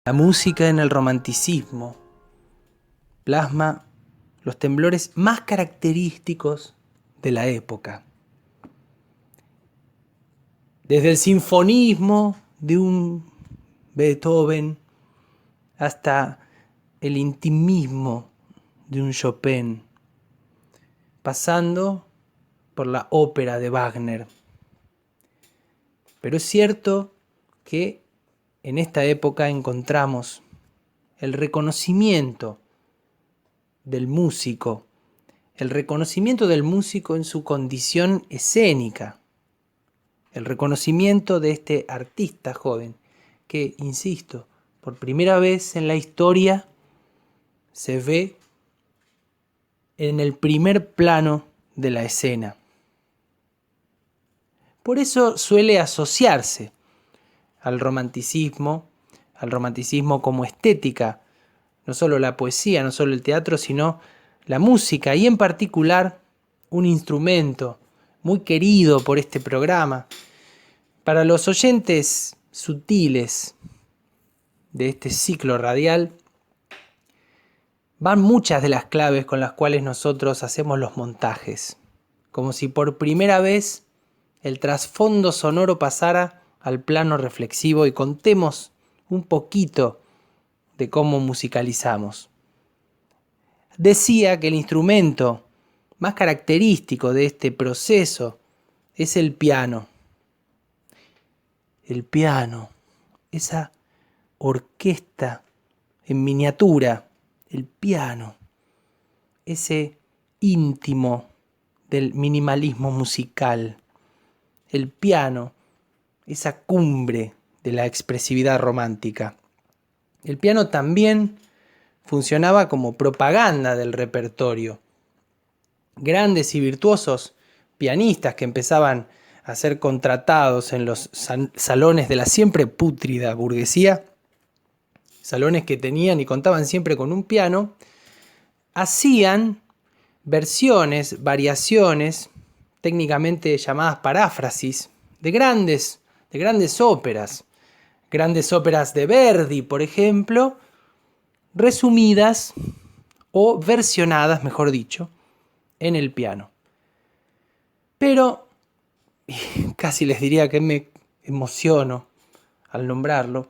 La música en el romanticismo plasma los temblores más característicos de la época. Desde el sinfonismo de un Beethoven hasta el intimismo de un Chopin, pasando por la ópera de Wagner. Pero es cierto que en esta época encontramos el reconocimiento del músico, en su condición escénica, el reconocimiento de este artista joven que, insisto, por primera vez en la historia se ve en el primer plano de la escena. Por eso suele asociarse al romanticismo como estética, no solo la poesía, no solo el teatro, sino la música y en particular un instrumento muy querido por este programa. Para los oyentes sutiles de este ciclo radial, van muchas de las claves con las cuales nosotros hacemos los montajes, como si por primera vez el trasfondo sonoro pasara al plano reflexivo y contemos un poquito de cómo musicalizamos. Decía que el instrumento más característico de este proceso es el piano. El piano, esa orquesta en miniatura, el piano, ese íntimo del minimalismo musical. El piano, esa cumbre de la expresividad romántica. El piano también funcionaba como propaganda del repertorio. Grandes y virtuosos pianistas que empezaban a ser contratados en los salones de la siempre pútrida burguesía, salones que tenían y contaban siempre con un piano, hacían versiones, variaciones, técnicamente llamadas paráfrasis, de grandes óperas. Grandes óperas de Verdi, por ejemplo, resumidas o versionadas, mejor dicho, en el piano. Pero, casi les diría que me emociono al nombrarlo,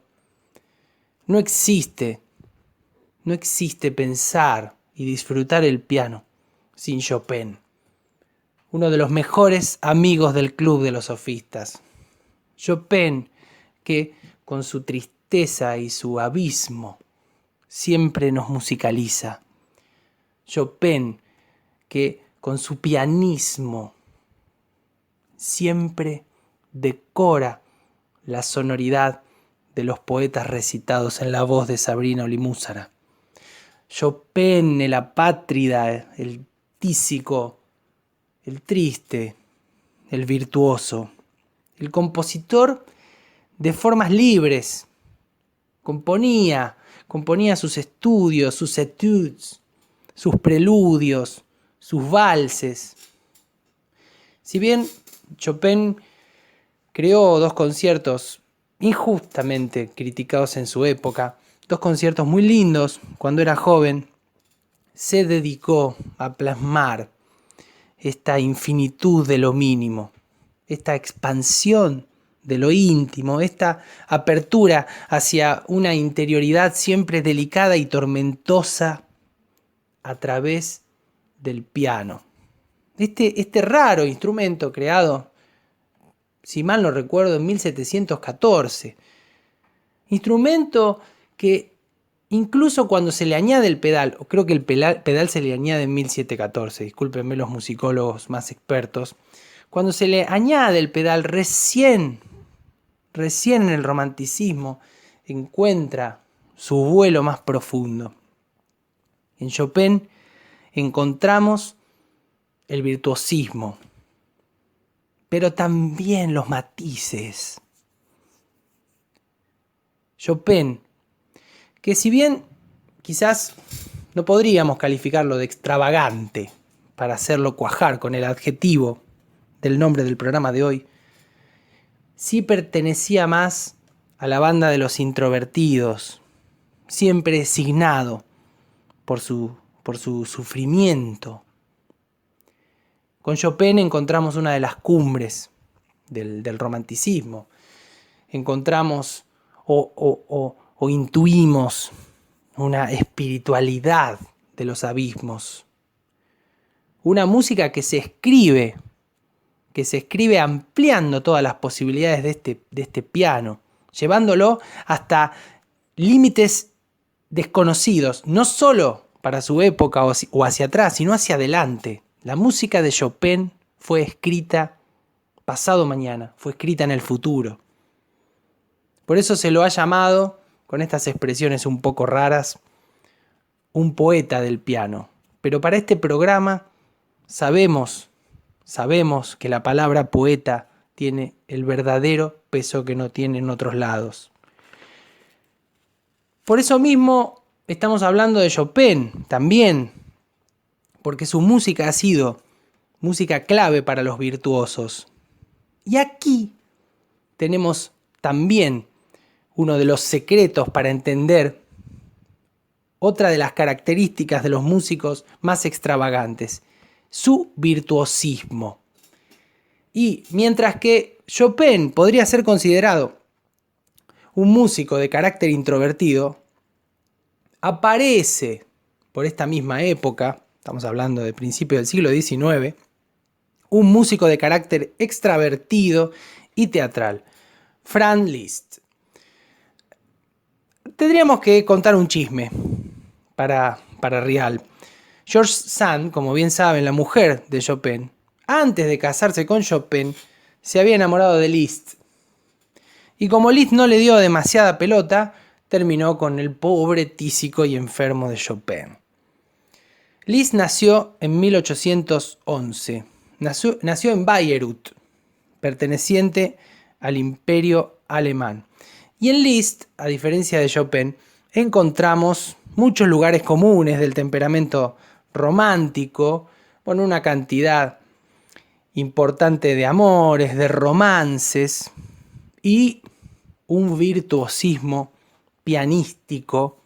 no existe pensar y disfrutar el piano sin Chopin, uno de los mejores amigos del Club de los Sofistas. Chopin, que con su tristeza y su abismo siempre nos musicaliza. Chopin, que con su pianismo siempre decora la sonoridad de los poetas recitados en la voz de Sabrina Olimúzara. Chopin, el apátrida, el tísico, el triste, el virtuoso, el compositor de formas libres. Componía sus estudios, sus etudes, sus preludios, sus valses. Si bien Chopin creó 2 conciertos injustamente criticados en su época, 2 conciertos muy lindos cuando era joven, se dedicó a plasmar esta infinitud de lo mínimo, esta expansión de lo íntimo, esta apertura hacia una interioridad siempre delicada y tormentosa a través del piano. Este raro instrumento creado, si mal no recuerdo, en 1714. Instrumento que incluso cuando se le añade el pedal, o creo que el pedal se le añade en 1714, discúlpenme los musicólogos más expertos, cuando se le añade el pedal recién en el romanticismo encuentra su vuelo más profundo. En Chopin encontramos el virtuosismo, pero también los matices. Chopin, que si bien quizás no podríamos calificarlo de extravagante para hacerlo cuajar con el adjetivo del nombre del programa de hoy, sí pertenecía más a la banda de los introvertidos, siempre signado por su sufrimiento. Con Chopin encontramos una de las cumbres del romanticismo. Encontramos o intuimos una espiritualidad de los abismos. Una música que se escribe ampliando todas las posibilidades de este piano, llevándolo hasta límites desconocidos, no solo para su época o hacia atrás, sino hacia adelante. La música de Chopin fue escrita pasado mañana, fue escrita en el futuro. Por eso se lo ha llamado, con estas expresiones un poco raras, un poeta del piano. Pero para este programa sabemos que la palabra poeta tiene el verdadero peso que no tiene en otros lados. Por eso mismo estamos hablando de Chopin también, porque su música ha sido música clave para los virtuosos. Y aquí tenemos también uno de los secretos para entender otra de las características de los músicos más extravagantes, su virtuosismo. Y mientras que Chopin podría ser considerado un músico de carácter introvertido, aparece por esta misma época, estamos hablando de principios del siglo XIX, un músico de carácter extravertido y teatral, Franz Liszt. Tendríamos que contar un chisme para Rial. George Sand, como bien saben, la mujer de Chopin, antes de casarse con Chopin, se había enamorado de Liszt. Y como Liszt no le dio demasiada pelota, terminó con el pobre, tísico y enfermo de Chopin. Liszt nació en 1811. Nació en Bayreuth, perteneciente al Imperio Alemán. Y en Liszt, a diferencia de Chopin, encontramos muchos lugares comunes del temperamento romántico, con una cantidad importante de amores, de romances y un virtuosismo pianístico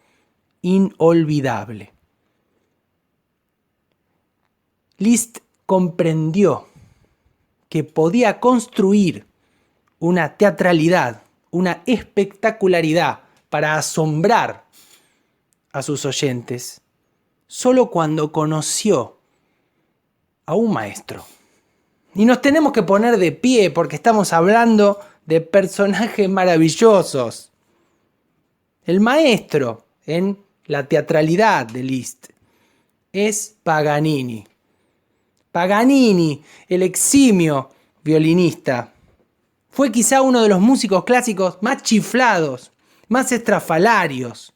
inolvidable. Liszt comprendió que podía construir una teatralidad, una espectacularidad para asombrar a sus oyentes solo cuando conoció a un maestro. Y nos tenemos que poner de pie porque estamos hablando de personajes maravillosos. El maestro en la teatralidad de Liszt es Paganini. Paganini, el eximio violinista, fue quizá uno de los músicos clásicos más chiflados, más estrafalarios.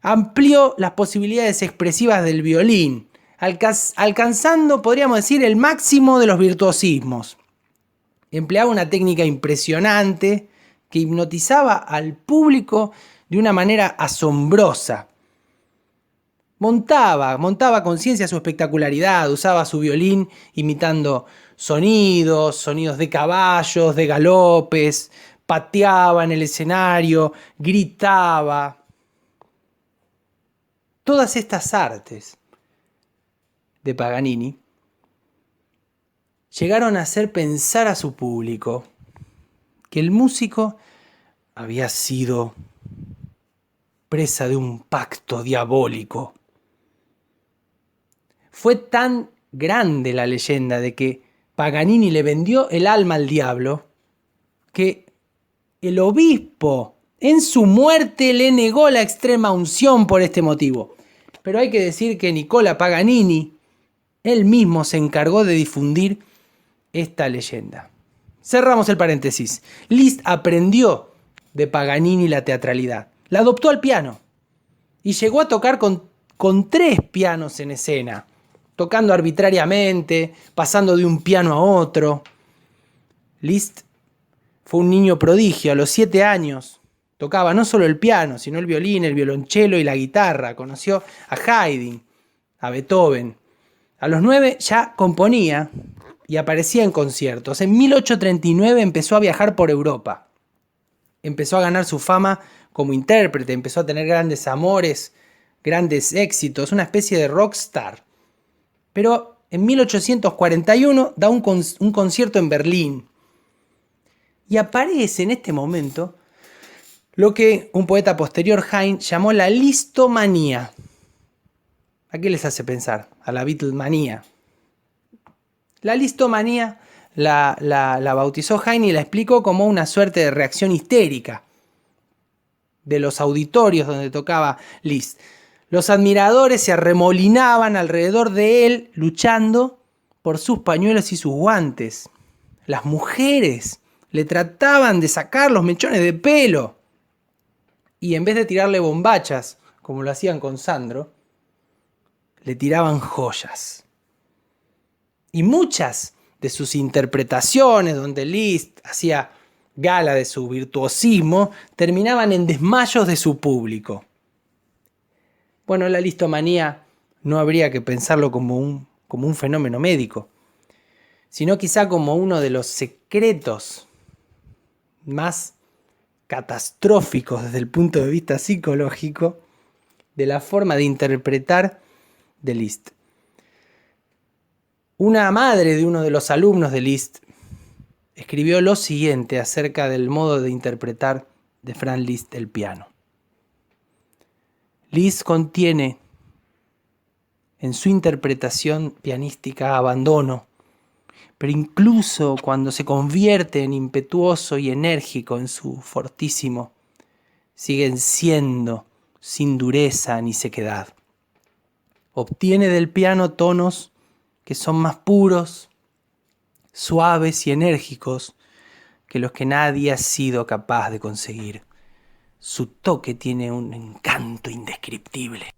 Amplió las posibilidades expresivas del violín, alcanzando, podríamos decir, el máximo de los virtuosismos. Empleaba una técnica impresionante que hipnotizaba al público de una manera asombrosa. Montaba con ciencia su espectacularidad, usaba su violín imitando sonidos de caballos, de galopes, pateaba en el escenario, gritaba. Todas estas artes de Paganini llegaron a hacer pensar a su público que el músico había sido presa de un pacto diabólico. Fue tan grande la leyenda de que Paganini le vendió el alma al diablo que el obispo en su muerte le negó la extrema unción por este motivo. Pero hay que decir que Nicola Paganini, él mismo se encargó de difundir esta leyenda. Cerramos el paréntesis. Liszt aprendió de Paganini la teatralidad. La adoptó al piano y llegó a tocar con 3 pianos en escena, tocando arbitrariamente, pasando de un piano a otro. Liszt fue un niño prodigio. A los 7 años tocaba no solo el piano, sino el violín, el violonchelo y la guitarra. Conoció a Haydn, a Beethoven. A los 9 ya componía y aparecía en conciertos. En 1839 empezó a viajar por Europa. empezó a ganar su fama como intérprete, empezó a tener grandes amores, grandes éxitos, una especie de rockstar. Pero en 1841 da un concierto en Berlín. Y aparece en este momento lo que un poeta posterior, Heine, llamó la listomanía. ¿A qué les hace pensar? A la Beatlemanía. La listomanía la bautizó Heine y la explicó como una suerte de reacción histérica de los auditorios donde tocaba Liszt. Los admiradores se arremolinaban alrededor de él luchando por sus pañuelos y sus guantes. Las mujeres le trataban de sacar los mechones de pelo y en vez de tirarle bombachas, como lo hacían con Sandro, le tiraban joyas. Y muchas de sus interpretaciones, donde Liszt hacía gala de su virtuosismo, terminaban en desmayos de su público. Bueno, la listomanía no habría que pensarlo como un fenómeno médico, sino quizá como uno de los secretos más catastróficos desde el punto de vista psicológico de la forma de interpretar de Liszt. Una madre de uno de los alumnos de Liszt escribió lo siguiente acerca del modo de interpretar de Franz Liszt el piano. Liszt contiene en su interpretación pianística abandono, pero incluso cuando se convierte en impetuoso y enérgico en su fortísimo, siguen siendo sin dureza ni sequedad. Obtiene del piano tonos que son más puros, suaves y enérgicos que los que nadie ha sido capaz de conseguir. Su toque tiene un encanto indescriptible.